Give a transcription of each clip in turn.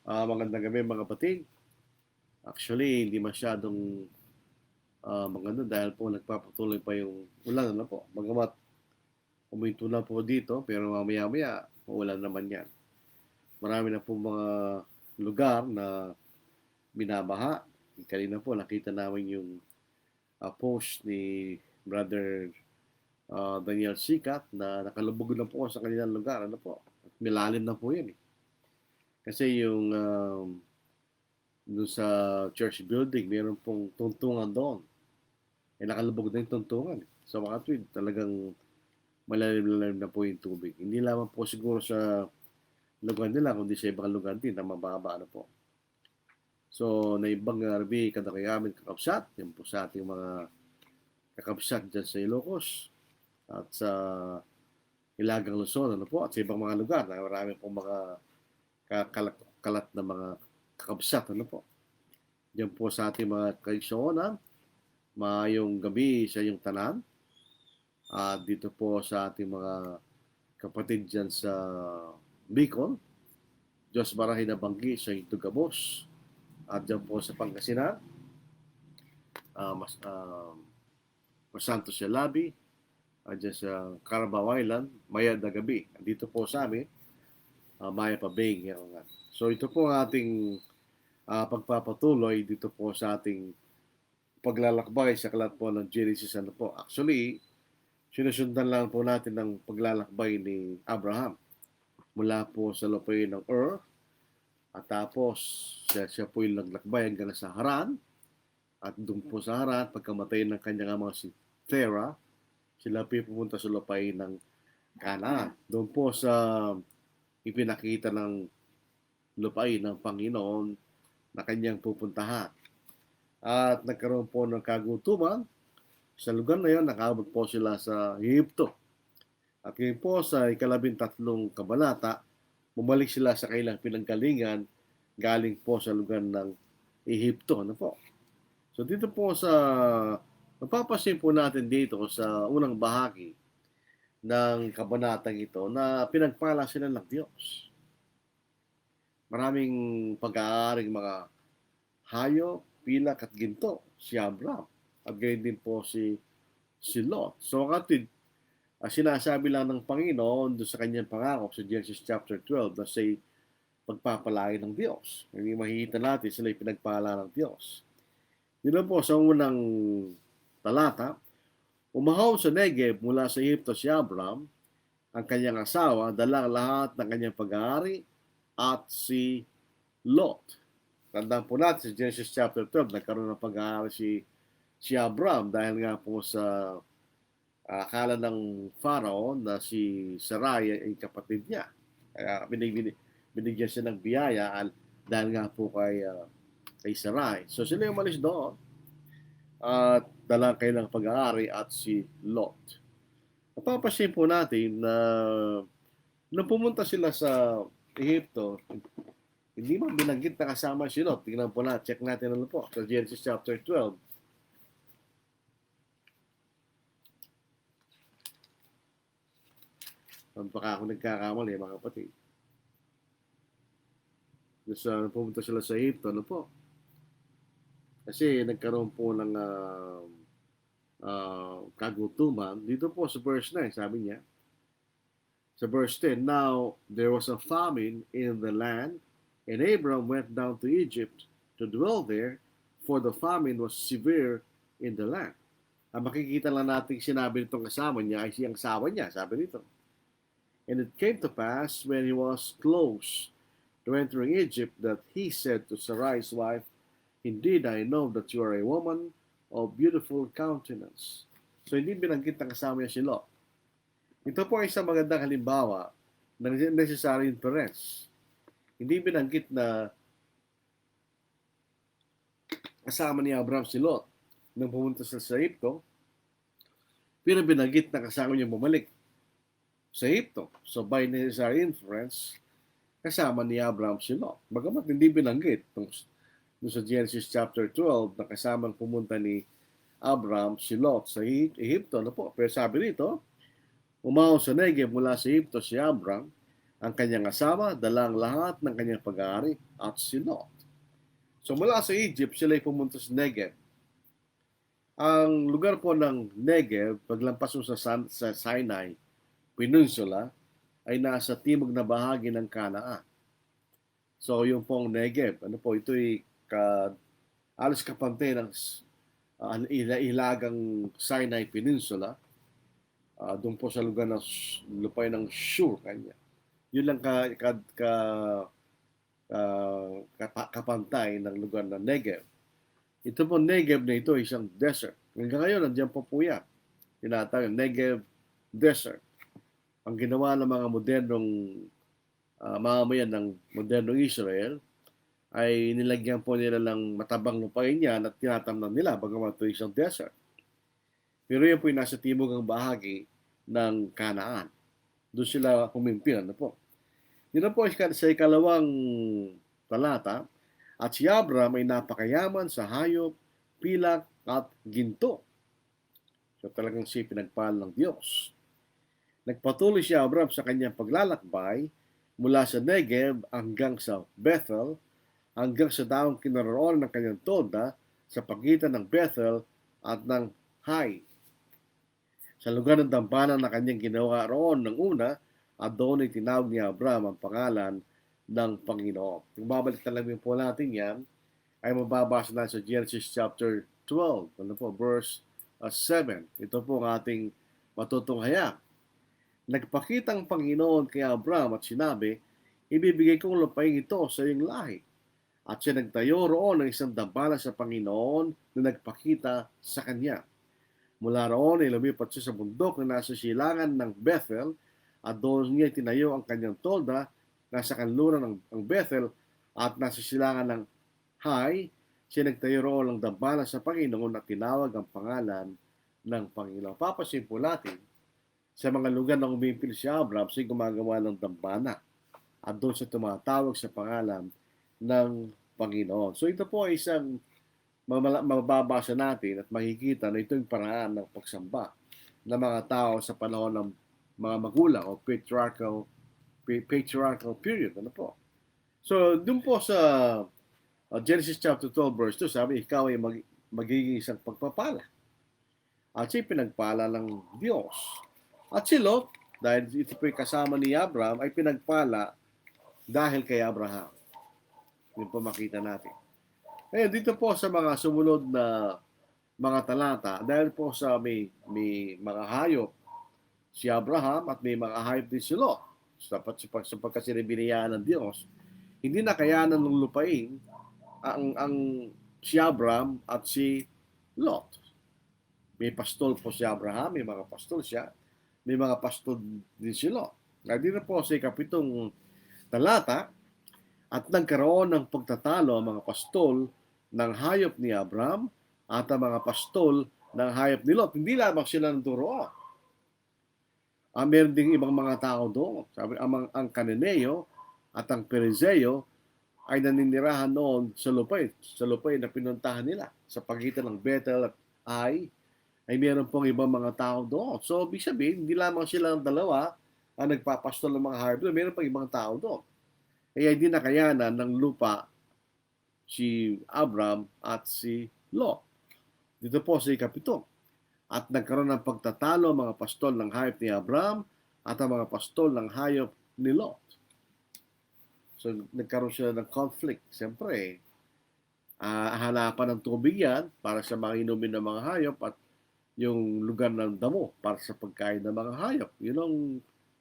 Magandang gabi mga kapatid. Actually, hindi masyadong maganda dahil po nagpapatuloy pa yung ulan po. Bagamat uminto na po dito, pero mamaya-maya, uulan naman yan. Marami na po mga lugar na binabaha. Kanina po nakita namin yung post ni Brother Daniel Sikat na nakalubog na po sa kanilang lugar. At milalim na po yan. Kasi yung doon sa church building, meron pong tuntungan doon. Nakalubog na yung tuntungan. So mga tweet, talagang malalim-lalim na po yung tubig. Hindi lamang po siguro sa lugar nila, kundi sa ibang lugar din na mababa na po. So, na ibang RB kada kaya amin kakapsat, yan po sa ating mga kakapsat dyan sa Ilocos at sa Ilagang Luzon, at sa ibang mga lugar na marami pong mga kalat na mga kakapsat, Diyan po sa ating mga kaigsuonan, maayong gabi sa iyong tanan. At dito po sa ating mga kapatid dyan sa Bicol, Diyos Barahin na Banggi sa Itugabos. At dyan po sa Pangasinan, Santos Yalabi, at dyan sa Carabao Island, Mayad na Gabi. Dito po sa amin, Maya Pabeng. So ito po ang ating pagpapatuloy dito po sa ating paglalakbay sa kalat po ng Genesis. Actually, sinusundan lang po natin ng paglalakbay ni Abraham mula po sa lupain ng Ur, at tapos siya po yung naglakbay hanggang sa Haran, at doon po sa Haran, pagkamatay ng kanyang ama si Terah, sila po pumunta sa lupain ng Canaan. Doon po sa ipinakita ng lupain ng Panginoon na kanyang pupuntahan. At nagkaroon po ng kagutuman sa lugar na yun, nakaabot po sila sa Egypto. At ngayon po sa 13 kabanata, bumalik sila sa kailang pinanggalingan galing po sa lugar ng Egypto. So dito po sa mapapasin po natin dito sa unang bahagi ng kabanatang ito na pinagpala sila ng Diyos. Maraming pag-aaring mga hayop, pilak at ginto si Abraham. At gayon din po si Lot. So katid, sinasabi lang ng Panginoon doon sa kanyang pangako sa Genesis chapter 12 na say pagpapalain ng Diyos. Hindi makikita natin sila pinagpala ng Diyos. Dito po sa unang talata, umahaw sa Negev mula sa Egypto si Abraham, ang kanyang asawa, dala lahat ng kanyang pag-aari at si Lot. Tandaan po natin sa Genesis chapter 12, nagkaroon ng pag-aari si Abraham dahil nga po sa akala ng Pharaoh na si Sarai ay kapatid niya. Kaya binigyan siya ng biyaya dahil nga po kay Sarai. So sila yung umalis doon at dala kayo ng pag-aari at si Lot. Napapasin po natin na nung pumunta sila sa Egypto, hindi man binanggit na kasama si Lot. Tingnan po na, check natin po sa Genesis chapter 12. Baka ako nagkakamali, mga kapatid. Pumunta sila sa Egypto, kasi nagkaroon po ng kagutuman. Dito po sa verse 9, sabi niya, sa verse 10, now there was a famine in the land, and Abram went down to Egypt to dwell there, for the famine was severe in the land. Ang makikita lang natin sinabi nitong kasama niya ay siyang asawa niya, sabi nito. And it came to pass when he was close to entering Egypt that he said to Sarai's wife, indeed, I know that you are a woman of beautiful countenance. So hindi binanggit ng kasama niya si Lot. Ito po ay isang magandang halimbawa ng necessary inference. Hindi binanggit na kasama ni Abraham si Lot nang pumunta sa Egypto, pero binanggit na kasama niya bumalik sa Egypto. So by necessary inference, kasama ni Abraham si Lot. Bagamat hindi binanggit doon sa Genesis chapter 12 na kasamang pumunta ni Abraham si Lot sa Egypto. Pero sabi nito, umahaw sa Negev mula sa Egypto si Abraham, Ang kanyang asawa, dalang lahat ng kanyang pag-aari at si Lot. So mula sa Egypt, sila ay pumunta sa Negev. Ang lugar po ng Negev, paglampas mo sa Sinai Peninsula, ay nasa timog na bahagi ng Kanaan. So yung pong Negev, ito ay alas kapante ng ilagang Sinai Peninsula, doon po sa lugar ng lupay ng Shur kanya. Yun lang kapantay ng lugar ng Negev. Ito po Negev na ito isang desert. Hanggang ngayon, nandiyan po yan. Tinatawag Negev Desert. Ang ginawa ng mga modernong mamamayan ng modernong Israel ay nilagyan po nila ng matabang lupain yan at tinatamnan nila bagamat ito isang desert. Pero yan po yung nasa timugang bahagi ng Kanaan. Doon sila humimpin. Yun na po sa ikalawang talata. At si Abram ay napakayaman sa hayop, pilak at ginto. So talagang si pinagpahal ng Diyos. Nagpatuloy si Abram sa kanyang paglalakbay mula sa Negev hanggang sa Bethel, hanggang sa daong kinaroonan ng kanyang toda sa pagitan ng Bethel at ng Hai. Sa lugar ng dampanan na kanyang ginawa roon ng una, at doon ay tinawag ni Abram ang pangalan ng Panginoon. Kung babalik talaga po natin yan, ay mababasa na sa Genesis chapter 12, verse 7. Ito po ang ating matutunghayan. Nagpakitang Panginoon kay Abram at sinabi, ibibigay kong lupain ito sa iyong lahi. At siya nagtayo roon ng isang dampala sa Panginoon na nagpakita sa kanya. Mula roon ay lumipat siya sa bundok na nasa silangan ng Bethel at doon niya tinayo ang kanyang tolda nasa kanluran ng Bethel at nasa silangan ng Hai. Siya nagtayo roon ng dambana sa Panginoon at tinawag ang pangalan ng Panginoon. Papasin po natin sa mga lugar na umimpil si Abram, siya gumagawa ng dambana at doon siya tumatawag sa pangalan ng Panginoon. So ito po ay isang mababasa natin at makikita na ito yung paraan ng pagsamba ng mga tao sa panahon ng mga magulang o patriarchal period. So, dun po sa Genesis chapter 12 verse 2, sabi, ikaw ay magiging isang pagpapala. At siya pinagpala ng Diyos. At si Lot, dahil ito po kasama ni Abraham, ay pinagpala dahil kay Abraham. Yun po makita natin. Ngayon, dito po sa mga sumunod na mga talata, dahil po sa may mga hayop si Abraham at may mga hayop din si Lot, sapagkat sila biniyaan ng Diyos, hindi na kayanan ng lupain ang si Abraham at si Lot. May pastol po si Abraham, may mga pastol siya, may mga pastol din si Lot. Dito po sa ikapitong talata, at nagkaroon ng pagtatalo ang mga pastol ng hayop ni Abraham at ang mga pastol ng hayop ni Lot. Hindi lamang sila nanduroon. Meron ding ibang mga tao doon. Sabi, ang Cananeo at ang Perizeo ay naninirahan noon sa lupay na pinuntahan nila sa pagitan ng Bethel at Ai. Ay meron pong ibang mga tao doon. So, ibig sabihin, hindi lamang sila ng dalawa ang nagpapastol ng mga hayop doon. Meron pang ibang tao doon. Kaya hindi nakayanan ng lupa si Abram at si Lot. Dito po sa ikapito. At nagkaroon ng pagtatalo ang mga pastol ng hayop ni Abram at ang mga pastol ng hayop ni Lot. So, nagkaroon sila ng conflict. Siyempre, hanapan ng tubig yan para sa mga inumin ng mga hayop at yung lugar ng damo para sa pagkain ng mga hayop. Yun ang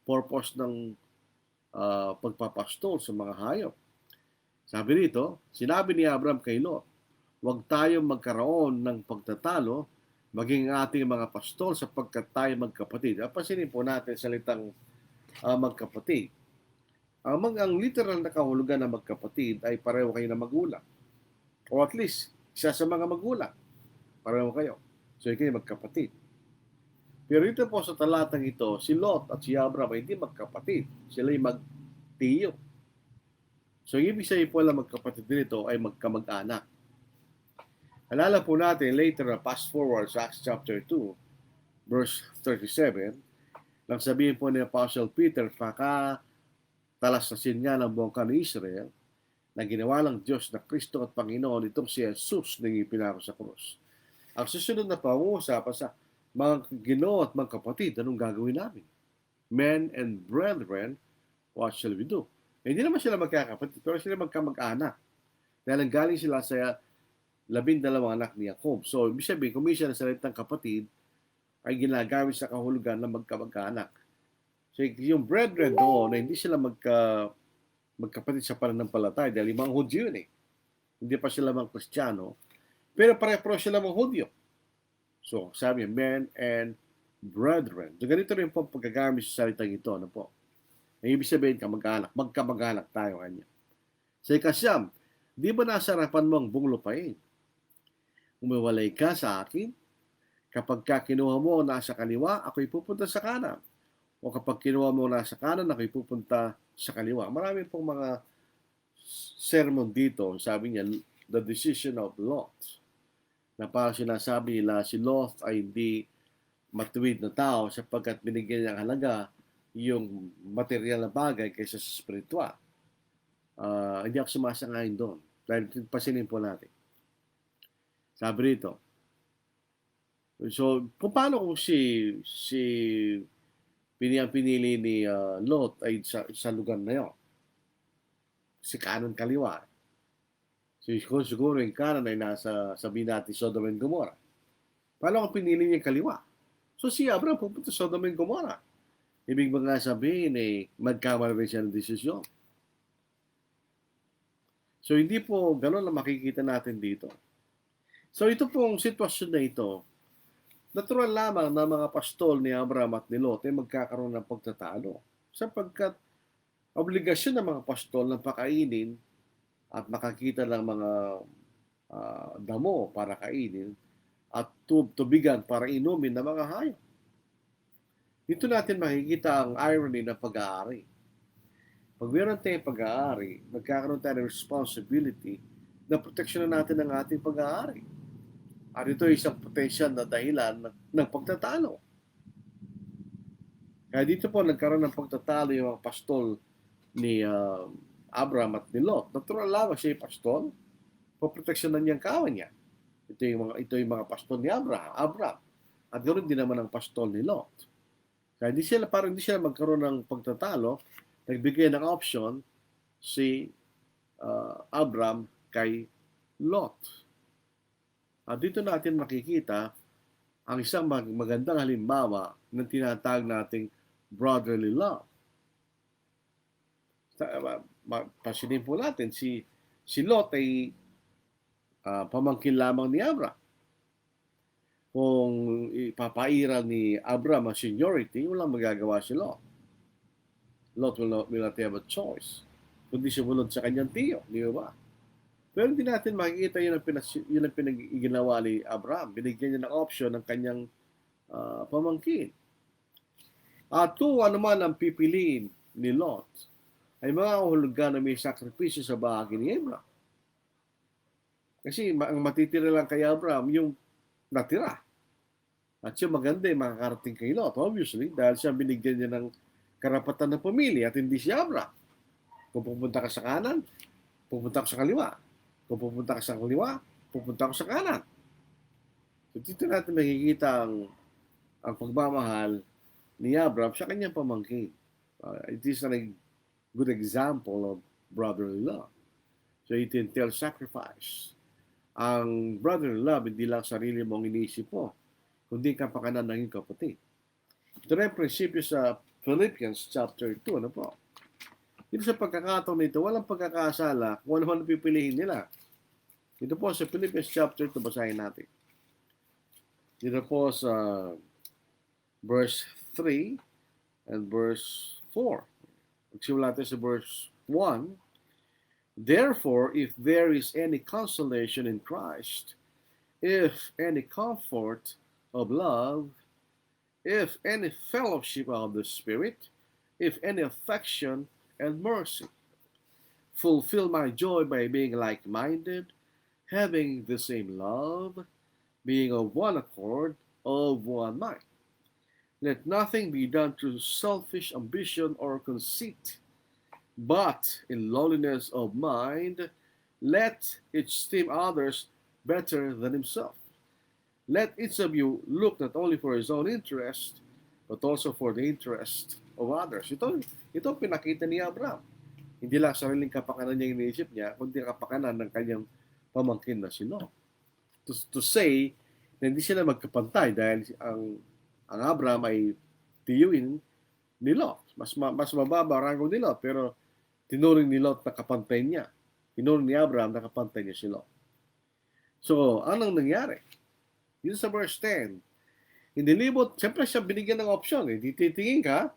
purpose ng pagpapastol sa mga hayop. Sabi rito, sinabi ni Abram kay Lot, huwag tayong magkaroon ng pagtatalo maging ating mga pastol sapagkat tayo magkapatid. Pansinin po natin salitang magkapatid. Ang literal na kahulugan ng magkapatid ay pareho kayo na magulang. O at least, isa sa mga magulang. Pareho kayo. So, kayo magkapatid. Pero ito po sa talatang ito, si Lot at si Abram ay hindi magkapatid. Sila ay magtiyo. So, ibig sabihin po lang magkapatid dito ay magkamag-anak. Alala po natin later na fast forward sa Acts chapter 2, verse 37, nang sabihin po ni Apostle Peter, talastasin nga ng buong ni Israel na ginawa ng Diyos na Kristo at Panginoon itong si Jesus na ipinako sa krus. Ang susunod na pag-uusapan sa mga Ginoo at mga kapatid, anong gagawin namin? Men and brethren, what shall we do? Hindi naman sila magkakapatid, pero sila magkamag-anak. Dahil galing sila sa 12 anak ni Jacob. So, ibig sabihin, kung minsan ang salitang kapatid ay ginagamit sa kahulugan ng magkamag-anak. So, yung brethren doon, na hindi sila magkapatid sa pananampalataya dahil mga Hudyo yun eh. Hindi pa sila mga Kristiyano, pero pare-paro sila mga Hudyo. So, sabi, men and brethren. So, ganito rin po pagkagamit sa salitang ito. Ano po? Ang ibig sabihin, magkamag-anak tayo kanya. Sa ikasyam, di ba nasa harapan mo ang buong lupain? Umiwalay ka sa akin. Kapag kinuha mo nasa kaliwa, ako'y pupunta sa kanan. O kapag kinuha mo nasa kanan, ako'y pupunta sa kaliwa. Marami pong mga sermon dito. Sabi niya, the decision of Lot. Na parang sinasabi nila, si Lot ay hindi matuwid na tao sapagkat binigyan niya ang halaga yung material na bagay kaysa sa spiritual. Hindi ako sumasangayon doon. Dahil pasinin po natin. Sabi rito. So, paano kung si pinili ni Lot ay sa lugar na yun? Si kanan kaliwa. So, siguro yung kanan ay nasa, sabihin natin, Sodom and Gomorrah. Paano kung pinili niya yung kaliwa? So, si Abraham pupunta sa Sodom and Gomorrah. Ibig ba nga sabihin, magkamali rin siya ng desisyon. So, hindi po gano'n na makikita natin dito. So, ito pong sitwasyon na ito, natural lamang na mga pastol ni Abraham at ni Lot ay magkakaroon ng pagtatalo. Sapagkat obligasyon ng mga pastol na pakainin at makakita ng mga damo para kainin at tubigan para inumin ng mga hayop. Dito natin makikita ang irony ng pag-aari. Pag meron tayong pag-aari, magkakaroon tayo ng responsibility na proteksyonan natin ang ating pag-aari. At ito ay isang potensyal na dahilan ng pagtatalo. Kaya dito po nagkaroon ng pagtatalo yung mga pastol ni Abraham at ni Lot. Natural lamang siya yung pastol, poproteksyonan niya ang kawan niya. Ito yung mga pastol ni Abraham. At ganoon din naman ang pastol ni Lot. Kaya hindi sila magkaroon ng pagtatalo, nagbigay ng option si Abraham kay Lot. At dito natin makikita ang isang magandang halimbawa ng tinatawag nating brotherly love. Pasinin po natin, si Lot ay pamangkin lamang ni Abraham. Kung ipapaira ni Abraham ang seniority, walang magagawa si Lot. Lot will not have a choice kundi sumunod sa kanyang tiyo, di ba? Pero hindi natin makikita yun ang pinag-ginawa ni Abraham. Binigyan niya ng option ng kanyang pamangkin. At kung ano man ang pipiliin ni Lot, ay mga uhulugan na may sakripisyo sa bahagi ni Abraham. Kasi ang matitira lang kay Abraham yung natira. At siya maganda makakarating kay Lot, obviously, dahil siya binigyan niya ng karapatan ng pumili at hindi si Abraham. Kung pupunta ka sa kanan, pupunta ka sa kaliwa. Kung pupunta ka sa kaliwa, pupunta ka sa kanan. So dito natin makikita ang pagmamahal ni Abraham sa kanyang pamangkin. It is a good example of brotherly love. So it entails sacrifice. Ang brotherly love, hindi lang sarili mong iniisip mo, kundi kapakanan ng iyong kapatid. Ito na yung prinsipyo sa Philippians chapter 2. Ano po? Dito sa pagkakataon nito, walang pagkakasala kung ano man pipiliin nila. Dito po sa Philippians chapter 2, basahin natin. Dito po sa verse 3 and verse 4. Magsimula natin sa verse 1. Therefore, if there is any consolation in Christ, if any comfort of love, if any fellowship of the Spirit, if any affection and mercy, fulfill my joy by being like-minded, having the same love, being of one accord, of one mind. Let nothing be done through selfish ambition or conceit, But in lowliness of mind, let each esteem others better than himself. Let each of you look not only for his own interest, but also for the interest of others. Ito pinakita ni Abraham. Hindi lang sariling kapakanan niya iniisip niya, kundi kapakanan ng kanyang pamangkin na si Lot. To say na hindi sila magkapantay dahil ang Abraham ay tiyuin ni Lot. Mas mababa rango ni Lot, pero tinuring ni Lot na kapantay niya. Tinuring ni Abraham na kapantay niya si Lot. So, anong nangyari? Yun sa verse 10. Inilibot, siyempre siya binigyan ng option. Titingin ka,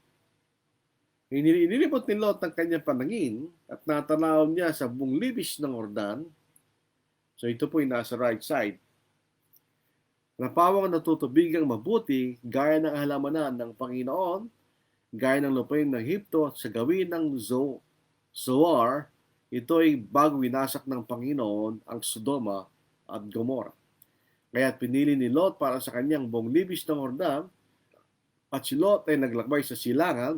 inilibot ni Lot ang kanyang panangin at natanaw niya sa buong libis ng Jordan. So ito po yung nasa right side. Napawang natutubigang mabuti gaya ng halamanan ng Panginoon, gaya ng lupain ng Egypto at sa gawin ng Zoar, ito ay bago winasak ng Panginoon ang Sodoma at Gomorrah. Kaya't pinili ni Lot para sa kanyang buong libis ng Jordan at si Lot ay naglakbay sa silangan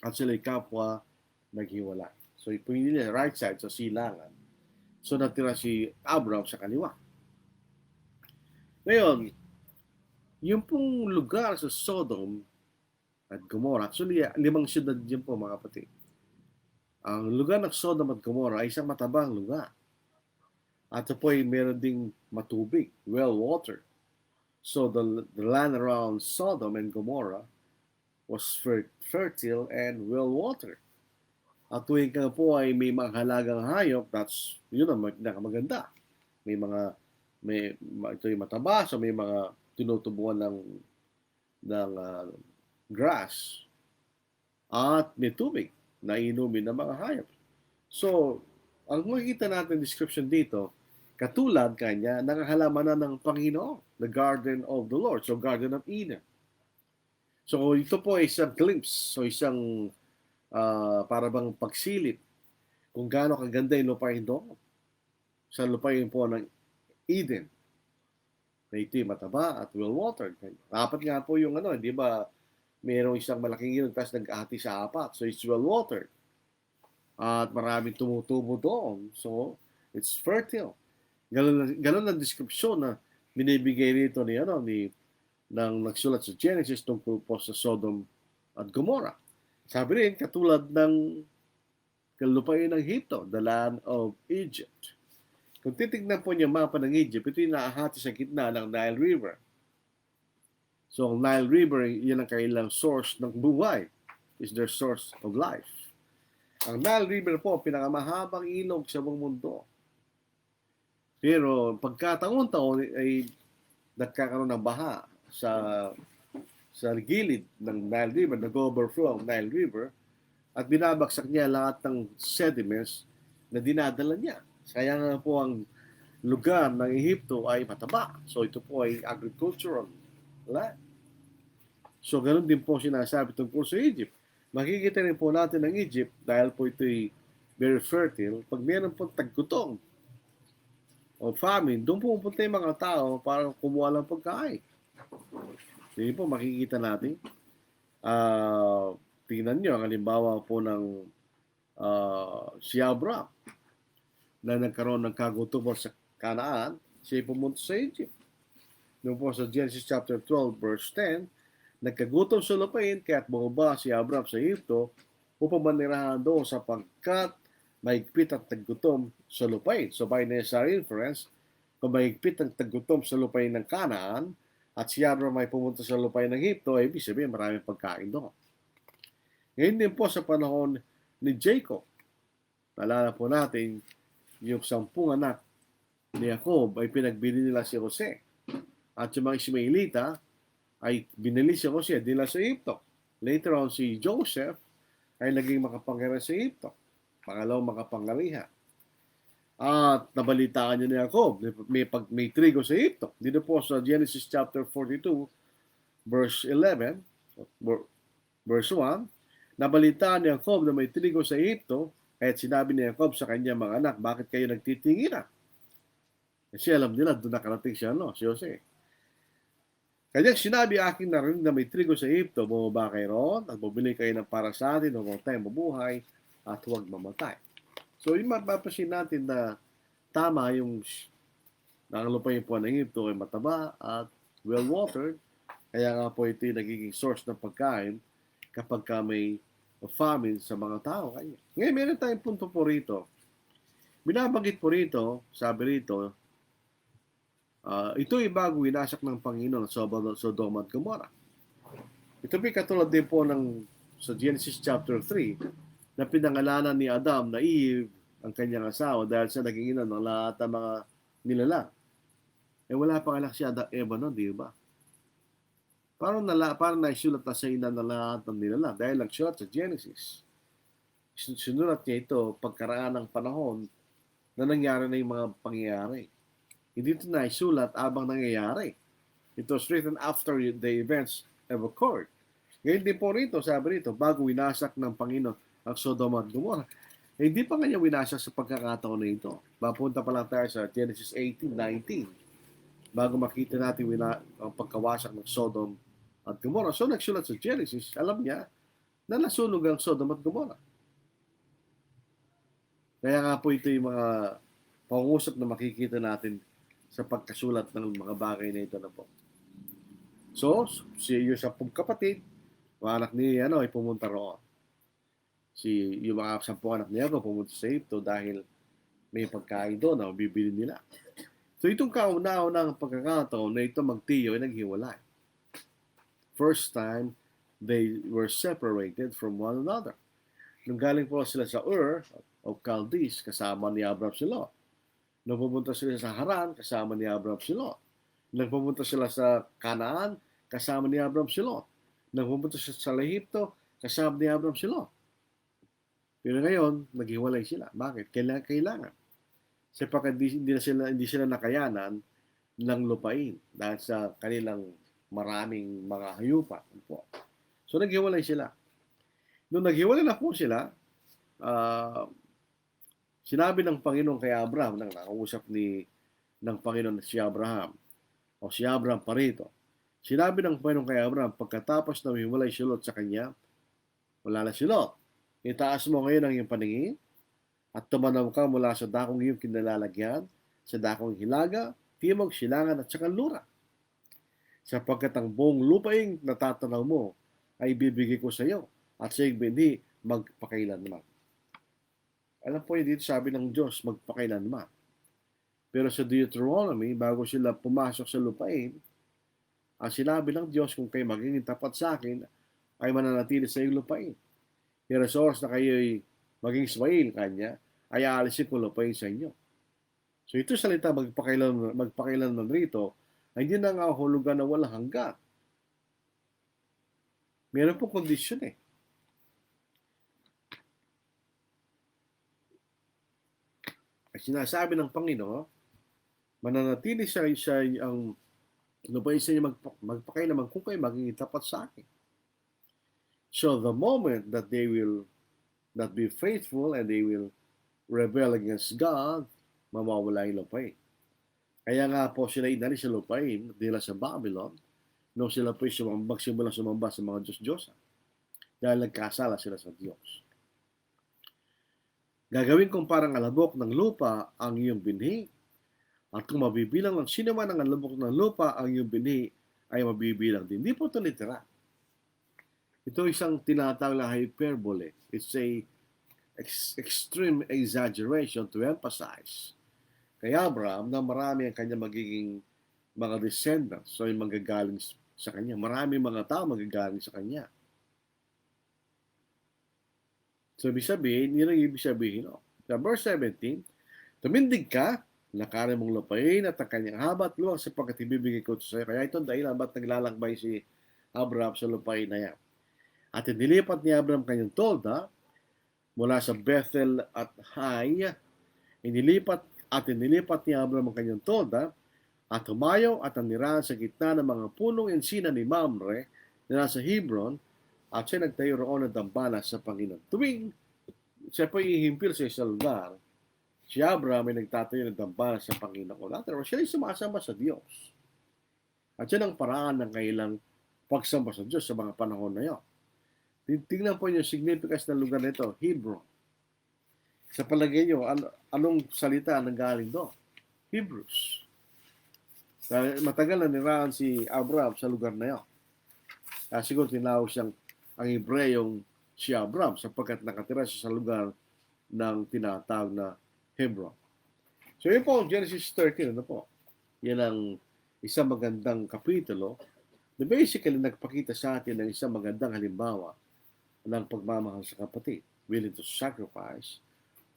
at sila'y kapwa naghiwalay. So pinili niya right side sa silangan. So natira si Abraham sa kaliwa. Ngayon, yung pong lugar sa Sodom at Gomorrah, actually 5 syudad dyan po mga kapatid. Ang lugar ng Sodom at Gomorrah ay isang matabang lugar. At ito po ay meron ding matubig, well water. So the land around Sodom and Gomorrah was fertile and well watered. At tuwing ka po ay may mga halagang hayop, yun ang maganda. Ito yung mataba, so may mga tinutubuan ng grass at may tubig na inumin ng mga hayop. So, ang makikita natin description dito, katulad kanya ng halamanan ng Panginoon, the garden of the Lord, so garden of Eden. So ito po ay isang glimpse, so isang para bang pagsilip kung gaano kaganda yung lupain doon. Sa lupain po ng Eden, na ito'y mataba at well-watered. Apat nga po yung di ba, mayroong isang malaking ilog tapos nag-ahati sa apat. So it's well-watered. At maraming tumutubo doon. So it's fertile. Ganun ang description na binibigay rito ng nagsulat sa Genesis tungkol po sa Sodom at Gomorrah. Sabi rin, katulad ng kalupain ng Egypto, the land of Egypt. Kung titignan po niyo mapa ng Egypt, ito yung naahati sa gitna ng Nile River. So, ang Nile River, yan ang kailang source ng buhay. Is their source of life. Ang Nile River po, pinakamahabang ilog sa buong mundo. Pero pagkataon-taon ay nagkakaroon ng baha sa gilid ng Nile River, nag-overflow ang Nile River at binabagsak niya lahat ng sediments na dinadala niya. Kaya nga po ang lugar ng Egypto ay mataba. So ito po ay agricultural land. So ganun din po sinasabi tungkol sa Egypt. Makikita rin po natin ang Egypt dahil po ito ay very fertile. Pag meron po taggutom o famine, doon po pupunta yung mga tao para kumuha ng pagkain. Hindi po makikita natin. Tingnan nyo, ang halimbawa po ng si Abraham na nagkaroon ng kagutuman sa Canaan, siya pumunta sa Egypt. Noon po sa Genesis chapter 12 verse 10, nagkagutom sa lupain kaya't bumaba si Abraham sa Egypto upang manirahan doon sapagkat mahigpit ang taggutom sa lupain. So by necessary inference, kung mahigpit ang taggutom sa lupain ng Canaan at si Abraham ay pumunta sa lupain ng Egypto, ibig sabihin maraming pagkain doon. Ngayon din po sa panahon ni Jacob, naalala po natin yung 10 anak ni Jacob ay pinagbili nila si Jose. At yung mga Ismailita ay binili si Jose nila sa Egypto. Later on, si Joseph ay naging makapangyarihan sa Egypto. Pangalawang makapangyarihan. At nabalitaan niya ni Jacob, may trigo sa Egypto. Dito po sa Genesis chapter 42, verse 11, verse 1, nabalitaan ni Jacob na may trigo sa Egypto, kaya't sinabi ni Jacob sa kanyang mga anak, bakit kayo nagtitinginan? Kasi alam nila, doon nakarating siya, si Jose. Kanyang sinabi, aking narinig na may trigo sa Egypto, bumaba kayo roon, at bumili kayo ng para sa atin, huwag tayo mabuhay, at huwag mamatay. So, yung mapapansin natin na tama yung ang lupain po ng Egypto ay mataba at well-watered. Kaya nga po ito yung nagiging source ng pagkain kapag ka may famine sa mga tao. Ngayon, meron tayong punto po rito. Binabanggit po rito, sabi rito, ito ay bago winasak ng Panginoon sa Sodoma at Gomorrah. Ito ay katulad din po sa Genesis chapter 3 na pinangalanan ni Adam na Eve ang kanyang asawa dahil sa naging ina ng lahat ng mga nilalang. Wala pang anak si Eva noon, di ba? Parang naisulat na sa ina ng lahat ng nilalang dahil nagsulat sa Genesis. Sinulat niya ito pagkaraan ng panahon na nangyari na yung mga pangyayari. Hindi ito naisulat abang nangyayari. It was written after the events have occurred. Ngayon din po rito, sabi rito, bago winasak ng Panginoon ang Sodoma at Gomorrah, hindi pa kanya winasak sa pagkakataon na ito. Mapunta pa lang tayo sa Genesis 18:19 bago makita natin ang pagkawasak ng Sodom at Gomorrah. So nagsulat sa Genesis, alam niya na nasunog ang Sodom at Gomorrah. Kaya nga po ito yung mga pangusap na makikita natin sa pagkasulat ng mga bagay na ito na po. So, yung 10 kapatid, mga anak niya ay pumunta roon. Yung mga 10 anak niya pumunta sa Egypto dahil may pagkain doon na bibili nila. So itong kauna-unang pagkakataon na ito magtiyo ay naghiwalay. First time, they were separated from one another. Nung galing po sila sa Ur of Chaldees, kasama ni Abraham si Lot. Nung pumunta sila sa Haran, kasama ni Abraham si Lot. Nung pumunta sila sa Canaan, kasama ni Abraham si Lot. Nung pumunta sila sa Egypto, kasama ni Abraham si Lot. Pero ngayon, naghiwalay sila. Bakit? Kailangan. Sapagkat hindi sila nakayanan ng lupain dahil sa kanilang maraming mga hayupa. So naghiwalay sila. Nung naghiwalay na po sila, sinabi ng Panginoon kay Abraham, nang nakausap ng Panginoon si Abraham, o si Abraham pa rito, sinabi ng Panginoon kay Abraham, pagkatapos na hiwalay si Lot sa kanya, wala na si Lot. Itaas mo ngayon ang iyong paningin at tumanaw ka mula sa dakong iyong kinalalagyan, sa dakong hilaga, timog, silangan at saka lura. Sapagkat ang buong lupaing natatanaw mo ay bibigay ko sa iyo at sa iyong hindi magpakailanman. Alam po yun dito sabi ng Diyos, magpakailanman. Pero sa Deuteronomy, bago sila pumasok sa lupain, ang sinabi ng Diyos, kung kayo magiging tapat sa akin, ay mananatili sa iyong lupain. Pero sa oras na kayo'y maging Ismail kanya, ay aalisin ko lupain sa inyo. So ito salita magpakailanman rito, ay hindi na nga hulugan na walang hanggan. Meron po kondisyon eh. At sinasabi ng Panginoon, mananatili siya ang lupain sa inyo magpakailanman kung kayo magiging tapat sa akin. So the moment that they will not be faithful and they will rebel against God, mawawala yung lupain. Kaya nga po sila inalis sa lupain nila sa Babylon nung sila po simula sumamba sa mga Diyos-Diyosa dahil nagkasala sila sa Diyos. Gagawin kong parang alabok ng lupa ang iyong binhi at kung mabibilang ng sino man ang alabok ng lupa ang iyong binhi ay mabibilang din. Hindi po ito literal. Ito isang tinatawag na hyperbole. It's a extreme exaggeration to emphasize kay Abraham na marami ang kanya magiging mga descendants. So yung magagaling sa kanya. Marami mga tao magagaling sa kanya. So ibig sabihin, yun ang ibig sabihin. Sa verse 17, tumindig ka, lakarin mong lupain at ang kanyang haba at luwang sapagkat ibibigay ko ito sa iyo. Kaya ito ang dahilan ba't naglalakbay si Abraham sa lupain na yan. At inilipat ni Abraham kanyang tolda mula sa Bethel at Hai. Inilipat ni Abraham ang kanyang tolda at humayaw at nanirahan sa gitna ng mga punong ensina ni Mamre na nasa Hebron at siya nagtayo roon ng dambana sa Panginoon. Tuwing siya po ihimpil sa isang lugar, si Abraham ay nagtatayo ng dambana sa Panginoon. At siya ay sumasamba sa Diyos. At yan ang paraan ng kailang pagsamba sa Diyos sa mga panahon na yun. Tingnan po yung significance ng lugar nito, Hebron. Sa palagay nyo, anong salita ang nanggaling doon? Hebrews. Dahil matagal na nirahan si Abraham sa lugar na yun. Siguro tinawag siyang ang Hebreyong si Abraham sapagkat nakatira siya sa lugar ng tinatawag na Hebron. So yun po, Genesis 13, ano po? Yan ang isang magandang kapitulo na basically nagpakita sa atin ng isang magandang halimbawa ng pagmamahal sa kapatid, willing to sacrifice,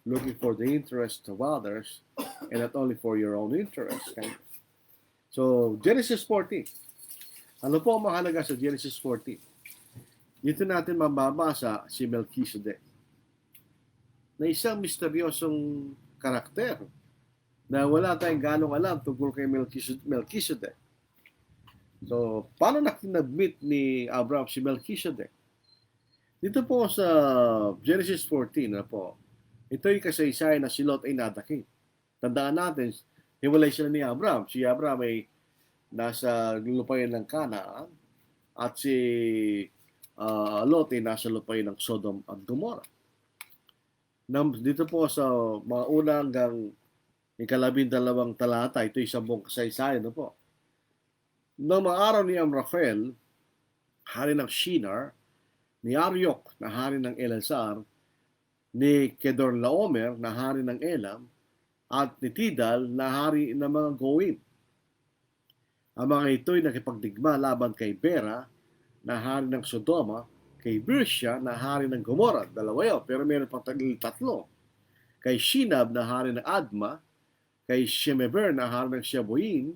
looking for the interest of others, and not only for your own interest. So, Genesis 14. Ano po ang mahalaga sa Genesis 14? Dito natin mababasa si Melchizedek na isang misteryosong karakter na wala tayong ganong alam tungkol kay Melchizedek. So, paano nakinag-meet ni Abraham si Melchizedek? Dito po sa Genesis 14 na po, ito yung kasaysayan na si Lot ay nadakip. Tandaan natin, hiwalay sila ni Abraham. Si Abraham ay nasa lupain ng Canaan at si Lot ay nasa lupain ng Sodom at Gomorrah. Dito po sa mga unang hanggang ika-12 talata, ito isang buong kasaysayan na po. Noong mga araw ni Amraphel, hari ng Shinar, ni Aryok na hari ng Elazar, ni Kedorlaomer na hari ng Elam, at ni Tidal na hari ng mga Goim. Ang mga ito'y nakipagdigma laban kay Bera na hari ng Sodoma, kay Birsha na hari ng Gomorrah, dalawa yun, pero meron pang tatlo. Kay Shinab na hari ng Adma, kay Shemeber na hari ng Sheboim,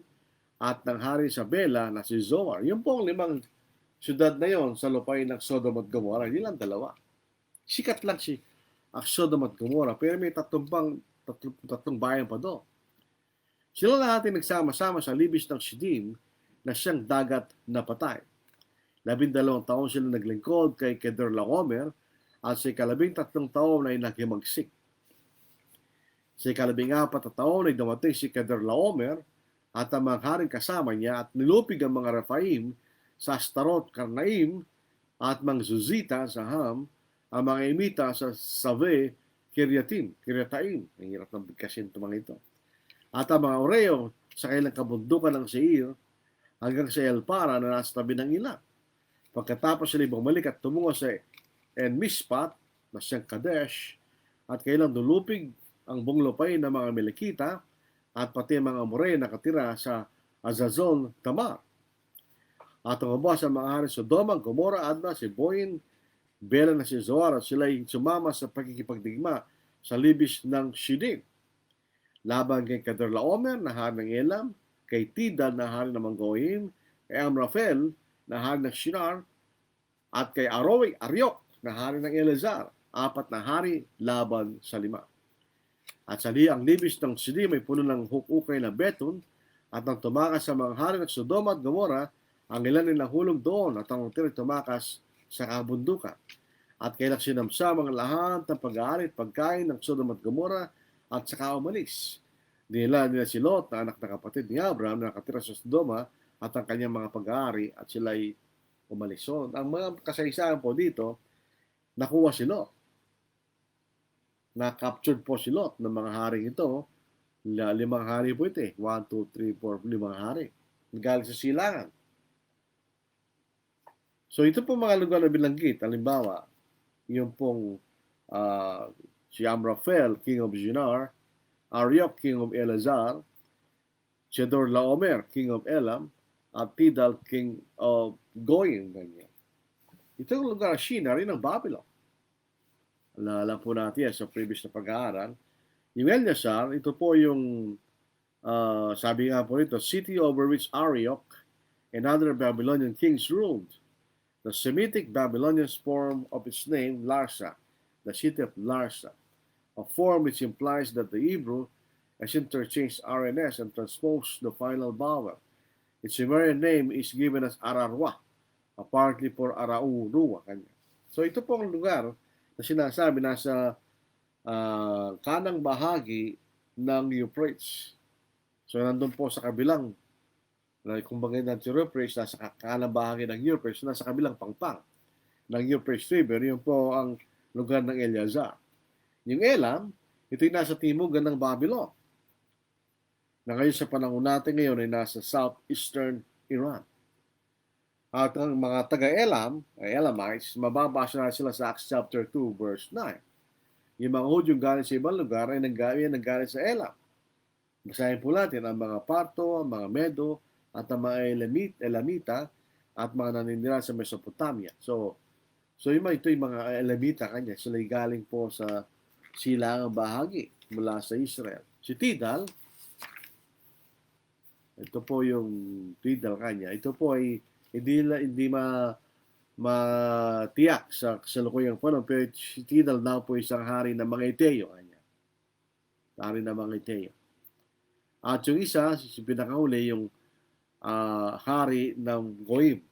at ng hari sa Bela na si Zoar. Yung pong 5 syudad na yon sa lupain ng Sodom at Gomorrah, hindi lang 2. Sikat lang si Sodom at Gomorrah, pero may tatlong bayan pa doon. Sila lahat ay nagsama-sama sa libis ng Shittim na siyang dagat na patay. 12 taon sila naglingkod kay Kedorlaomer at sa 13 taon ay naghimagsik. Sa 14 na taon ay dumating si Kedorlaomer at ang mga haring kasama niya at nilupig ang mga Rephaim sa Astarot, Karnaim at mga Zuzita sa Ham, ang mga Emita sa Save, Kiriataim. Ang hirap ng bigkasin ito mga ito. At ang mga Oreo sa kailang kabundukan ng Seir hanggang sa Elpara na nasa tabi ng ila. Pagkatapos sila bumalik at tumungo sa En-Mispat na siyang Kadesh at kailang dulupig ang buong lupain ng mga Melekita at pati mga Amorey nakatira sa Azazon, Tamar. At tumaba sa mga hari Sodoma, Gomorrah, Adma, Seboim, Bela na si Zoar at sila'y sumama sa pagkikipagdigma sa libis ng Shittim. Laban kay Kedorlaomer na hari ng Elam, kay Tidal na hari ng Goim, kay Amraphel na hari ng Shinar, at kay Aryok na hari ng Elazar, 4 na hari laban sa 5. At sa ang libis ng Shittim ay puno ng hukukay na beton, at ang tumakas sa mga hari ng Sodoma at Gomorrah, ang ilan ay nahulog doon at ang tira tumakas sa kabundukan. At kailang sinamsa mga lahat ng pag-aari at pagkain ng Sodom at Gomorrah at saka umalis. Nila si Lot na anak na kapatid ni Abraham na nakatira sa Sodoma at ang kanyang mga pag-aari at sila'y umalis. So, ang mga kasaysayan po dito, nakuha si Lot. Na-captured po si Lot ng mga haring ito. 5 hari po ito eh. 1, 2, 3, 4, 5 hari. Galing sa silangan. So ito po mga lugar na bilanggit. Halimbawa, yung pong si Amraphel, king of Shinar, Aryok, king of Elazar, Kedorlaomer, king of Elam, at Tidal, king of Goyim. Ganyan. Ito yung lugar Shinar, rin ng Babylon. Alam po natin sa previous na pag-aaral. Yung Elazar, ito po yung sabi nga po ito, city over which Aryok and other Babylonian kings ruled. The Semitic Babylonians form of its name, Larsa, the city of Larsa, a form which implies that the Hebrew has interchanged RNS and transposed the final vowel. Its Sumerian name is given as Ararwa, apparently for Arauruwa. So ito pong lugar na sinasabi nasa kanang bahagi ng Euphrates. So nandun po sa kabilang kumbaga ng Euphrates, nasa kanang bahagi ng Euphrates, nasa kabilang pangpang ng Euphrates River, yun po ang lugar ng Eleazar. Yung Elam, Ito'y nasa timugan ng Babylon, na ngayon sa panahon natin ngayon ay nasa southeastern Iran. At ang mga taga-Elam, Elamites, mababasa na sila sa Acts chapter 2, verse 9. Yung mga Hudyong galing sa ibang lugar ay nanggaling sa Elam. Basahin po natin ang mga Parto, ang mga Medo, at ang mga Elamita, at mga naninira sa Mesopotamia. So ito'y mga Elamita kanya. Sila galing po sa silangang bahagi mula sa Israel. Si Tidal, ito po yung Tidal kanya. Ito po ay hindi matiyak sa kasalukuyang panahon, pero si Tidal daw po isang hari ng mga Eteo kanya. Hari ng mga Eteo. At yung isa, si pinakauli, yung hari ng Goyim.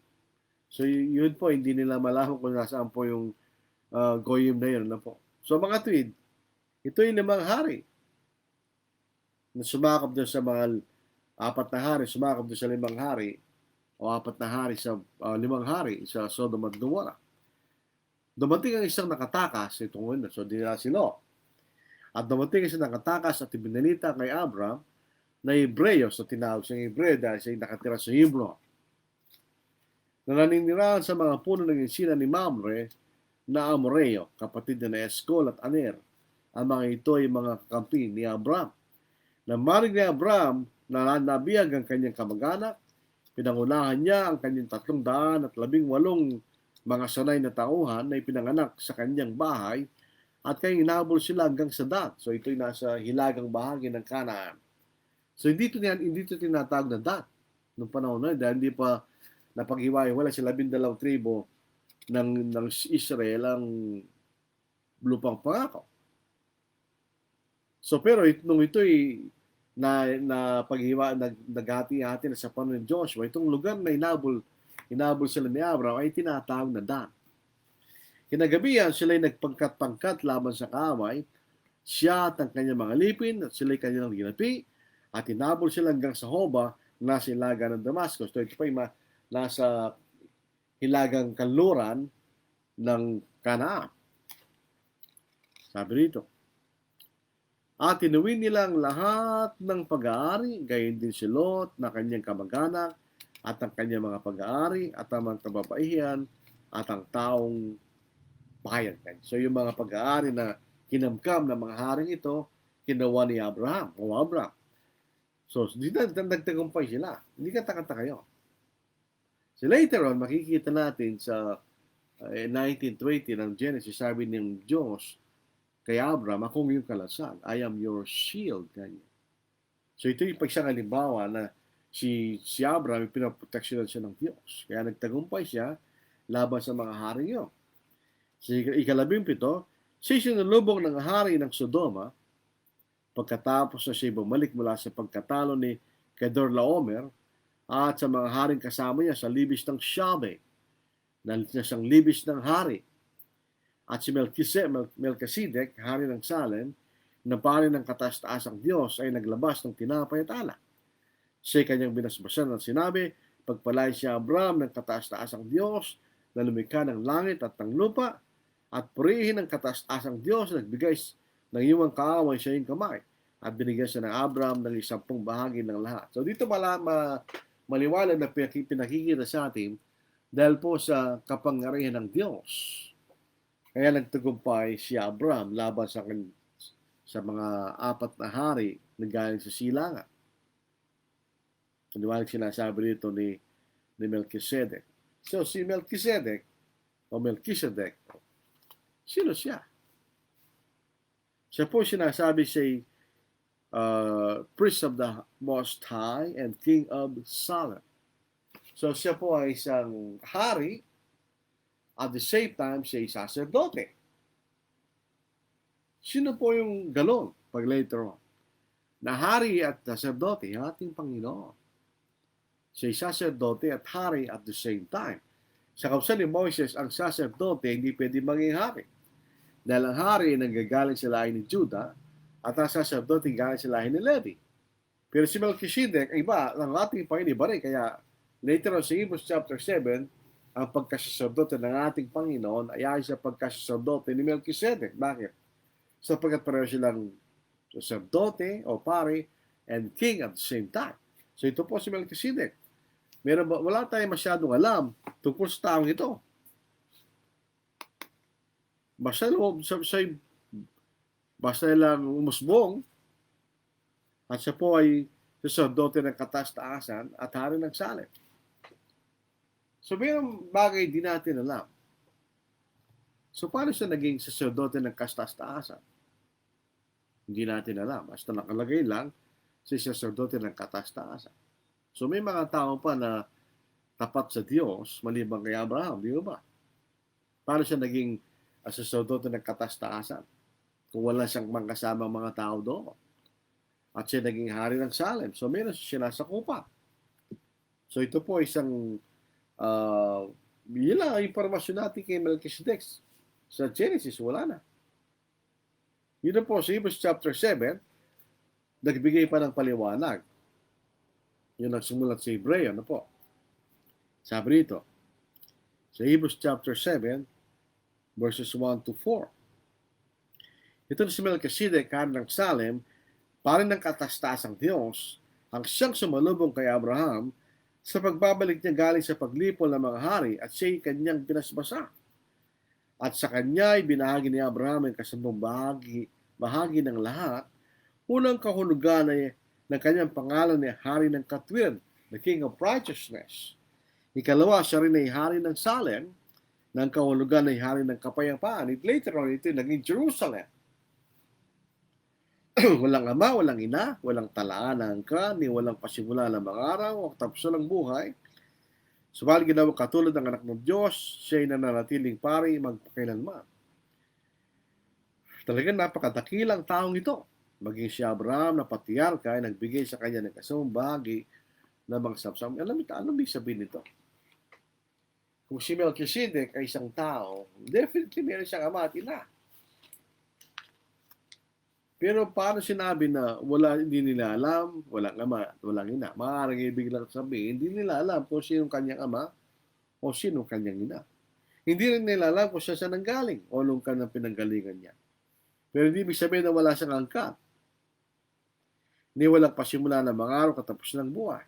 So yun po, hindi nila malaman kung nasaan po yung Goyim na yun. Na po. So mga tweed, ito yung limang hari na sumakap doon sa mga apat na hari, sumakap doon sa limang hari, o apat na hari sa limang hari sa Sodom at Gomorrah. Dumating ang isang nakatakas, itong una, so dinala si Lot. At dumating ang isang nakatakas at ibinalita kay Abram na Hebreo, so tinawag siyang Hebreo dahil siya nakatira sa Hebron, na naninirahan sa mga puno ng insina ni Mamre na Amoreo, kapatid na Eskol at Aner. Ang mga ito ay mga kakampi ni Abram. Nang marinig ni Abram na nabiyag ang kanyang kamag-anak, pinangunahan niya ang kanyang 318 mga sanay na tauhan na ipinanganak sa kanyang bahay at kaya inabol sila hanggang sa Dan. So ito'y nasa hilagang bahagi ng Canaan. So hindi ito tinatawag na Dan noong panahon na dahil hindi pa napaghiwa-hiwalay sa 12 tribo ng Israel ang lupang pangako. So pero nung ito'y naghati-hati na sa panahon ni Joshua, itong lugar na inabol sila ni Abraham ay tinatawag na Dan. Kinagabihan, sila'y nagpangkat-pangkat laban sa kaaway, siya at ang kanyang mga lipin, at sila'y kanyang ginapi, at inabol sila hanggang sa Hoba, nasa hilaga ng Damascus. So ito pa yung nasa hilagang kanluran ng Canaan. Sabi rito, at tinuwin nilang lahat ng pag-aari, gayon din si Lot na kanyang kamag-anak, at ang kanyang mga pag-aari, at ang mga kababaihan, at ang taong bayan. So yung mga pag-aari na kinamkam ng mga haring ito, kinawa ni Abraham, o Abraham. So nagtagumpay sila. Hindi ka taka-taka yun. So later on, makikita natin sa 19:20 ng Genesis, sabi ng Diyos kay Abraham, akong yung kalasag. I am your shield. Ganyan. So ito yung pagsang halimbawa na si Abraham, pinaproteksyonan siya ng Diyos. Kaya nagtagumpay siya laban sa mga haring yun. Sa ika-17, siya sinulubong ng hari ng Sodoma pagkatapos na siya bumalik mula sa pagkatalo ni Kedorlaomer at sa mga haring kasama niya sa libis ng Shabe, na siyang libis ng hari. At si Melchizedek, hari ng Salem, na pari ng kataas-taasang Diyos, ay naglabas ng tinapay at alak. Siya kanyang binasbasan at sinabi, pagpalain siya Abraham ng kataas-taasang Diyos na lumikha ng langit at ng lupa, at purihin ng kataas-taasang Diyos na nagbigay ng iyong kaaway sa iyong kamay, at binigyan siya ng Abraham ng 10 bahagi ng lahat. So dito maliwanag na pinakikita sa atin dahil po sa kapangyarihan ng Diyos. Kaya nagtagumpay si Abraham laban sa mga apat na hari na galing sa silangan. Kaniwalag sinasabi dito ni Melchizedek. So si Melchizedek, sino siya? Siya po sinasabi siya priest of the Most High and King of Salem. So siya po ay isang hari, at the same time siya ay sacerdote. Sino po yung galon pag later on? Na hari at sacerdote, ating Panginoon. Siya ay sacerdote at hari at the same time. Sa kausan ni Moises, ang sacerdote hindi pwede maging hari. Dahil ang hari ay nanggagaling sa lahi ni Judah at ang sacerdote galing sa lahi ni Levi. Pero si Melchizedek ay iba, ang ating Panginoon iba rin. Kaya later on sa Hebrews chapter 7, ang pagkasaserdote ng ating Panginoon ay ayon sa pagkasaserdote ni Melchizedek. Bakit? Sapagkat pareho silang sacerdote o pare, and king at the same time. So ito po si Melchizedek. Wala tayong masyadong alam tungkol sa taong ito. Basta lang umusbong at siya po ay sacerdote ng kataas-taasan at hari ng Salem. So mayroong bagay di natin alam. So paano siya naging sacerdote ng kataas-taasan? Hindi natin alam. Basta nakalagay lang si sacerdote ng kataas-taasan. So may mga tao pa na tapat sa Diyos maliban kay Abraham, di ba? Paano siya naging sacerdote ng kataas-taasan kung wala siyang magkasamang mga tao doon? At siya naging hari ng Salem. So meron siya sinasakupan. So ito po isang yun lang ang impormasyon natin kay Melchizedek. Sa Genesis, wala na. Yun na po, sa Hebrews chapter 7, nagbigay pa ng paliwanag. Yun ang sumulat sa Hebreo, ano po? Sabi rito, sa Hebrews chapter 7, verses 1 to 4. Ito na si Melchizedek, hari ng Salem, pare ng katastasang Diyos, ang siyang sumalubong kay Abraham sa pagbabalik niya galing sa paglipol ng mga hari at siya'y kanyang binasbasa. At sa kanya ay binahagi ni Abraham ang kasabong bahagi ng lahat. Unang kahulugan ay ng kanyang pangalan ay hari ng katwiran, the King of Righteousness. Ikalawa, siya rin ay hari ng Salem, ng kahulugan ay hari ng kapayapaan. Later on, ito naging Jerusalem. Walang ama, walang ina, walang talaan ng angka, ni walang pasimula ng mga araw o tapos ng buhay. Subalit ginawa katulad ng anak ng Diyos, siya ay nananatiling pari magpakailanman. Talagang napakadakilang taong ito. Maging si Abraham na patriarka ay nagbigay sa kanya ng kasamang bahagi ng mga sapsam. Alam mo, ano ibig sabihin nito? Kung si Melchizedek ay isang tao, definitely meron siyang ama at ina. Pero paano sinabi na hindi nila alam, walang ama, walang ina? Maaaring ibig lang sabihin, hindi nila alam kung sino kanyang ama o sino kanyang ina. Hindi rin nila alam kung siya nanggaling o nung kanyang pinanggalingan niya. Pero hindi ibig sabihin na wala siyang angkat. Hindi walang pasimula ng mga araw katapos ng buhay.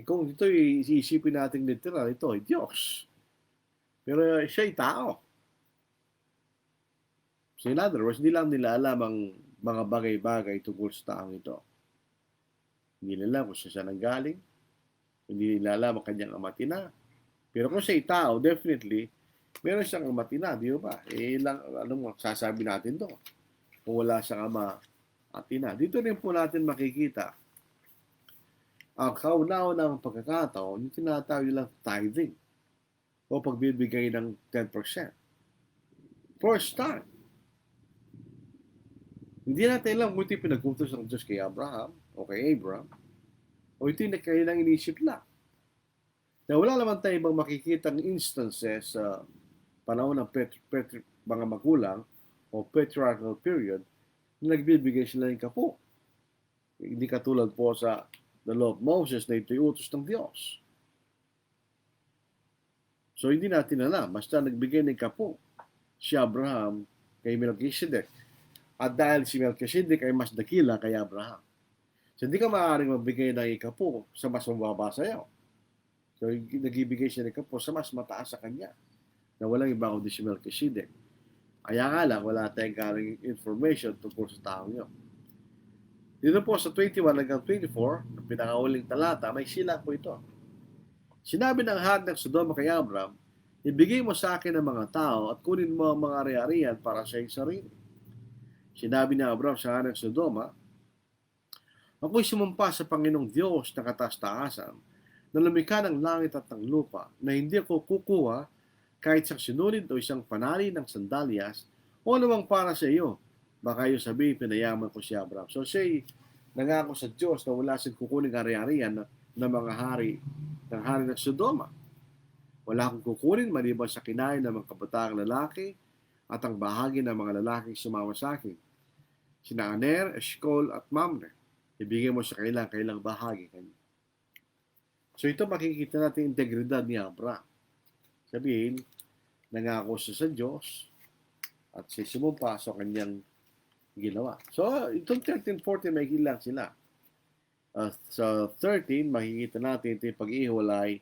Kung ito iisipin natin literal, ito ay Diyos. Pero siya ay tao. So in other words, hindi lang nila alam ang mga bagay-bagay tungkol sa taong ito. Hindi nila alam kung siya nanggaling. Hindi nila alam ang kanyang ama at ina. Pero kung siya ay tao, definitely, meron siyang ama at ina, di ba? Sasabi natin to. Kung wala siyang ama at ina. Dito rin po natin makikita ang kauna-unang pagkakataon, yung tinatawag nilang tithing o pagbibigay ng 10%. First time. Hindi natin alam kung ito yung pinag-utos ng Diyos kay Abraham o kay Abraham o ito yung kailang inisip lang. Na wala naman tayo ibang makikita ng instances sa panahon ng mga magulang o patriarchal period na nagbibigay sila ng kapo. Hindi katulad po sa the law of Moses na ito'y utos ng Diyos. So hindi natin alam. Basta nagbigay ng kapo si Abraham kay Melchizedek. At dahil si Melchizedek ay mas dakila kay Abraham. So hindi ka maaaring magbigay ng ikapo sa mas mababa sa iyo. So nagbibigay siya ng ikapo sa mas mataas sa kanya. Na walang iba kundi si Melchizedek. Kaya nga lang, wala tayong galing information tungkol sa taong yun. Dito po sa 21 hanggang 24, ang pinakauling talata, may sila po ito. Sinabi ng hari ng Sodoma kay Abraham, ibigay mo sa akin ang mga tao at kunin mo ang mga ari-arian para sa iyong sarili. Sinabi ni Abraham sa hari ng Sodoma, ako'y sumumpa sa Panginoong Diyos na kataas-taasan na lumikha ng langit at ng lupa na hindi ako kukuha kahit isang sinulid o isang panali ng sandalyas o anumang para sa iyo. Baka yung sabihin, pinayaman ko si Abraham. So siya nangako sa Diyos na wala siyang kukunin ari-arian ng mga hari ng hari ng Sodoma. Wala akong kukunin maliban sa kinain ng mga kabataang lalaki at ang bahagi ng mga lalaking sumama sa akin. Sina Aner, Eshcol at Mamre. Ibigay mo sa kailang bahagi kanya. So ito makikita natin integridad ni Abraham. Sabihin, nangako siya sa Diyos at siya sumumpa sa kanyang ginawa. So, itong 13, 14, may lang sila. Sa 13, makikita natin ito yung pag-ihiwalay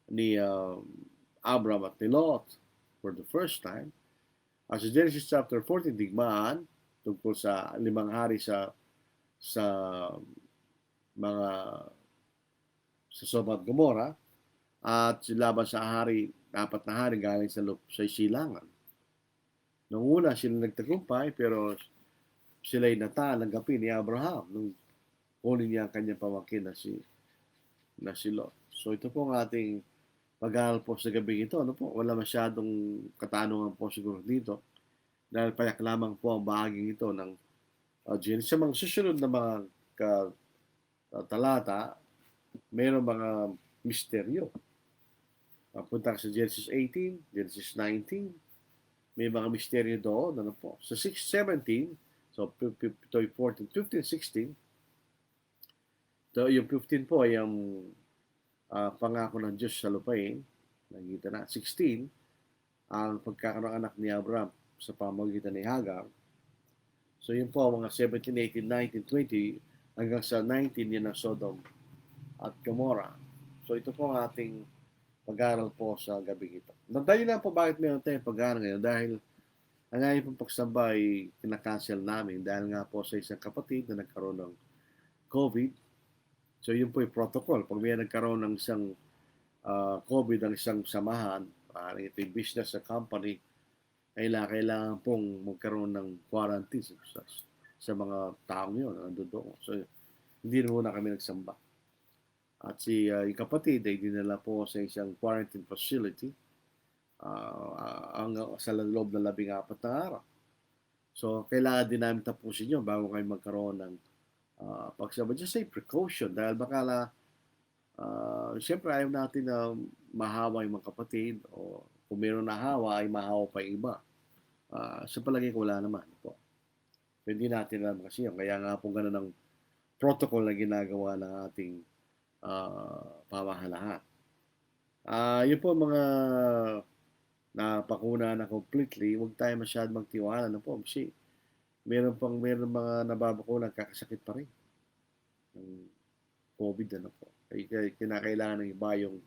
ni Abram at ni Lot for the first time. Sa Genesis chapter 14, digmaan tungkol sa 5 hari sa mga sa Sodom at Gomora, at laban sa hari, 4 na hari galing sa silangan. Noong una sila nagtagumpay, pero sila'y natanggapin ni Abraham nung kunin niya ang kanyang pamangkin na si Lot. So ito po ang ating pag-aaral po sa gabi ito. Ano po? Wala masyadong katanungan po siguro dito dahil payak lamang po ang bahaging ito ng Genesis. Sa mga susunod na mga talata, mayroong mga misteryo. Punta sa Genesis 18, Genesis 19, may mga misteryo doon. Ano po? Sa 6:17, so 14, 15, 16, so yung 15 po ay ang pangako ng Diyos sa lupain. Nakikita na. 16, ang pagkakaroon anak ni Abraham sa pamamagitan ni Hagar. So yun po, mga 17, 18, 19, 20, hanggang sa 19 yun ang Sodom at Gomorrah. So ito po ang ating pag-aaral po sa gabi ito. Nagdali na po bakit mayroon tayong pag-aaral ngayon dahil ang ngayon pong pagsamba ay kinakancel namin dahil nga po sa isang kapatid na nagkaroon ng COVID. So yun po yung protocol. Pag may nagkaroon ng isang COVID ang isang samahan, ito yung business sa company, kailangan pong magkaroon ng quarantine sa mga taong yun na nandun doon. So hindi na muna kami nagsamba. At yung kapatid ay dinala po sa isang quarantine facility sa loob ng 14 na araw. So, kailangan din namin tapusin yun bago kayo magkaroon ng pagsama. Just say precaution dahil baka siyempre ayaw natin na mahawa yung mga kapatid o kung mayroon na hawa ay mahawa pa yung iba. Sa palagay ko wala naman po. Hindi natin alam kasi yun. Kaya nga po ganun ang protocol na ginagawa ng ating pamahalaan. Yun po mga napakuna na completely, huwag tayo masyadong magtiwala na po kasi meron mga nababakuna kakasakit pa rin ng COVID na po. Kaya kinakailangan ng iba yung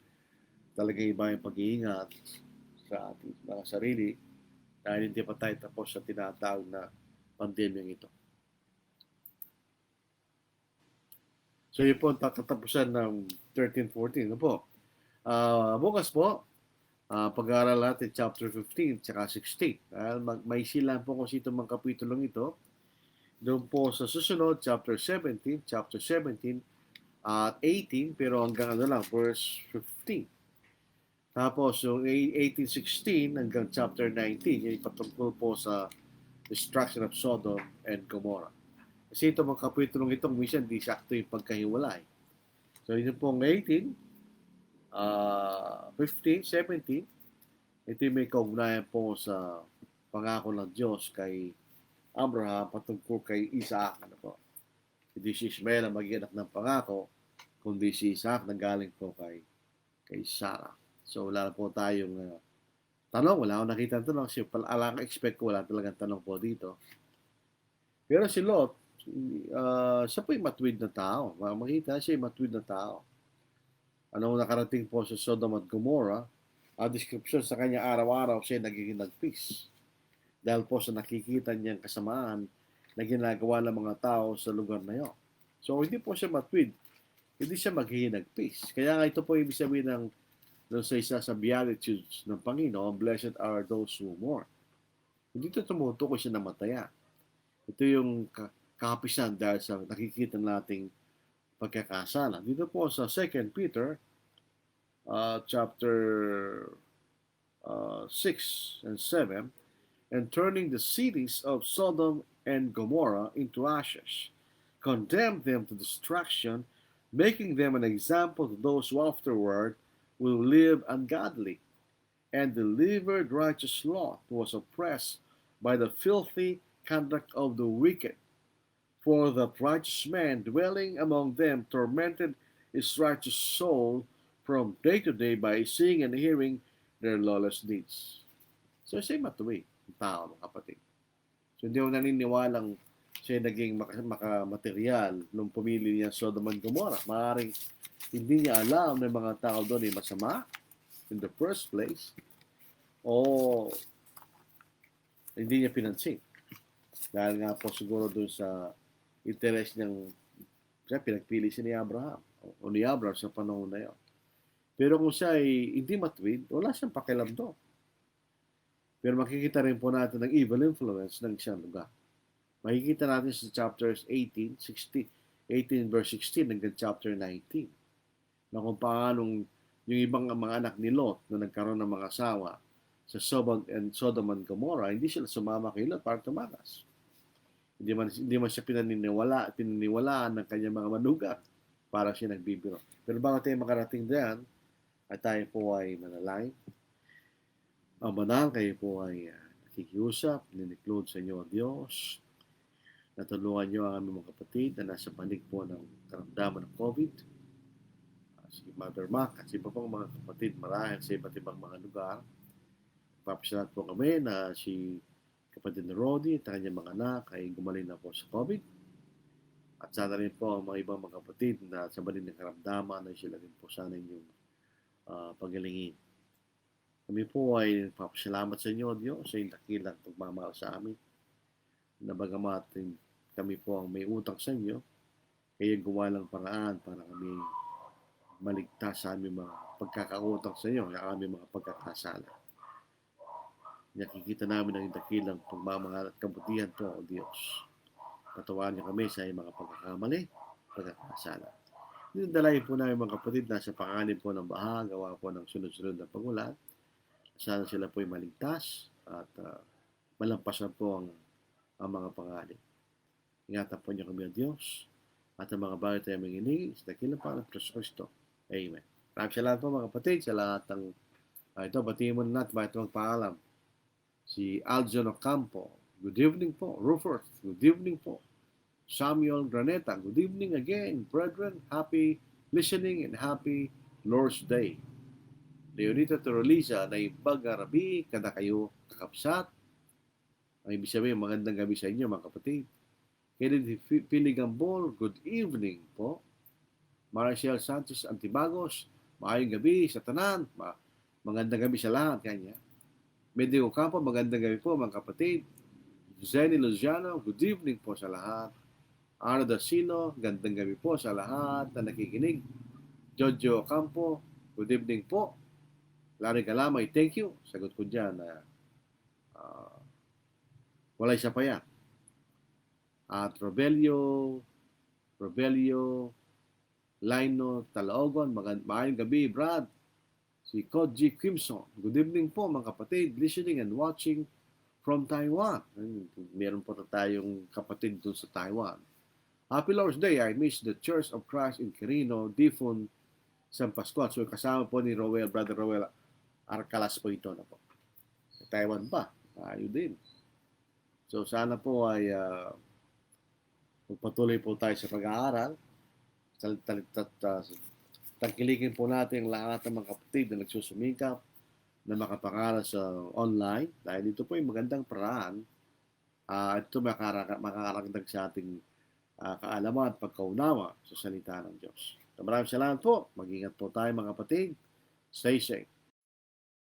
pag-iingat sa ating mga sarili dahil hindi pa tayo tapos sa tinatawag na pandemyang ito. So yun po ang tatapusan ng 13-14. Ano po? Bukas po, pag-aaral natin chapter 15 tsaka 16. May silang po kung sito mga kapitulong ito. Doon po sa susunod, chapter 17 at 18, pero hanggang verse 15. Tapos yung 18-16 hanggang chapter 19, yung patungkol po sa destruction of Sodom and Gomorrah. Kasi ito mga kapitulong itong minsan di sakto yung pagkahiwalay. So yun pong 18, 15, 17, ito yung may kaugnayan po sa pangako ng Diyos kay Abraham patungkol kay Isaac. Ano po? Hindi si Ishmael ang maging anak ng pangako, kundi si Isaac na galing po kay Sarah. So wala na po tayong tanong. Wala akong nakita ng tanong. Kasi expect ko wala talagang tanong po dito. Pero si Lot, siya po yung matuwid na tao. Makita siya yung matuwid na tao. Anong nakarating po sa Sodom at Gomorrah, description sa kanya araw-araw siya nagiging nag-peace. Dahil po sa nakikita niyang kasamaan na ginagawa ng mga tao sa lugar na yun. So hindi po siya matuwid. Hindi siya magiging nag-peace. Kaya nga ito po ibig sabihin ng sa isa sa beatitudes ng Panginoon, blessed are those who mourn. Hindi ito tumutukoy siya namataya. Ito yung kahapisan dahil sa nakikita nating pagkakasala. Dito po sa 2 Peter chapter 6 and 7, and turning the cities of Sodom and Gomorrah into ashes, condemned them to destruction, making them an example to those who afterward will live ungodly, and delivered righteous Lot, who was oppressed by the filthy conduct of the wicked. For that righteous man dwelling among them tormented his righteous soul from day to day by seeing and hearing their lawless deeds. So, siya matuwi, ang tao, mga kapatid. So, hindi ako naniniwalang siya naging makamaterial nung pumili niya Sodom and Gomorrah. Maaaring hindi niya alam na mga tao doon ay masama in the first place o hindi niya pinansin. Dahil nga po siguro doon sa interest niyang siya pinagpili siya ni Abraham o ni Abraham sa panahon na yun. Pero kung siya ay hindi matuwid, wala siyang pakialam doon. Pero makikita rin po natin ang evil influence ng isang lugar. Makikita natin sa chapters 18, 16, 18 verse 16 hanggang chapter 19 na kung paanong yung ibang mga anak ni Lot na nagkaroon ng mga asawa sa Sodom and Gomorrah, hindi sila sumama kay Lot para tumakas. Hindi man siya pinaniwalaan ng kanyang mga manugat para siya nagbibiro. Pero bago tayo makarating diyan, at tayo po ay manalangin. Ang banal, kayo po ay nakikiusap, niniklod sa inyo ang Diyos. Natulungan niyo ang aming mga kapatid na nasa panig po ng karamdaman ng COVID. Si Mother Mac at si iba pang mga kapatid marahil sa iba't ibang mga lugar. Papasalat po kami na si kapatid na Rodi at kanyang mga anak ay gumaling na po sa COVID. At sana rin po ang mga ibang mga kapatid na sa baling ng karamdaman ay sila rin po sana inyong pagalingin. Kami po ay papasalamat sa inyo, Diyos, sa dakilang pagmamahal sa amin. Na bagamat kami po ang may utang sa inyo, kayo gumawa ng paraan para kami maligtas sa aming mga pagkakautang sa inyo, sa aming mga pagkakasala. Nakikita namin ang dakilang pagmamahal at kabutihan po, O Diyos. Patawarin niyo kami sa mga pagkakamali, pagkakasala. Dinadalayan po namin mga kapatid na sa panganib po ng baha, gawa po ng sunod-sunod na pagulan. Sana sila po ay maligtas at malampasan po ang mga panganib. Ingatan po niyo kami ang Diyos at ang mga bagay tayo manginig sa dakilang pangalan ng Kristo. Amen. Maraming salamat po mga kapatid sa lahat ng ito, batiin mo na natin bakit magpaalam. Si Aljon Ocampo, good evening po. Rufus, good evening po. Samuel Graneta, good evening again, brethren. Happy listening and happy Lord's Day. Leonita Toroliza, na ipag-arabi, kada kayo kakapsat. Ang ibig sabihin, magandang gabi sa inyo mga kapatid. Kennedy Piligambol, good evening po. Maricel Sanchez Antibagos, maayong gabi sa tanan. Magandang gabi sa lahat kanya. Medio Campo, magandang gabi po mga kapatid. Zenny Luciano, good evening po sa lahat. Arno Darcino, gandang gabi po sa lahat na nakikinig. Jojo Campo, good evening po. Larry Galamay, thank you. Sagot ko dyan na walay sa paya. At Robelio, Lino Talaogon, maayong gabi, Brad. Si Koji Crimson, good evening po mga kapatid, listening and watching from Taiwan. Meron po tayong kapatid doon sa Taiwan. Happy Lord's Day. I miss the Church of Christ in Quirino, Difon, San Pascual. So kasama po ni Brother Roel Arcalas po ito na po. Sa Taiwan pa. Ayun din. So sana po ay magpatuloy po tayo sa pag-aaral. Tangkilikin po natin lahat ng mga kapatid na nagsusumikap na makapangaral sa online. Dahil ito po ay magandang paraan. Ito makakaragdag sa ating kaalaman at pagkaunawa sa salita ng Diyos. Maraming salamat po. Mag-ingat po tayo mga kapatid. Stay safe.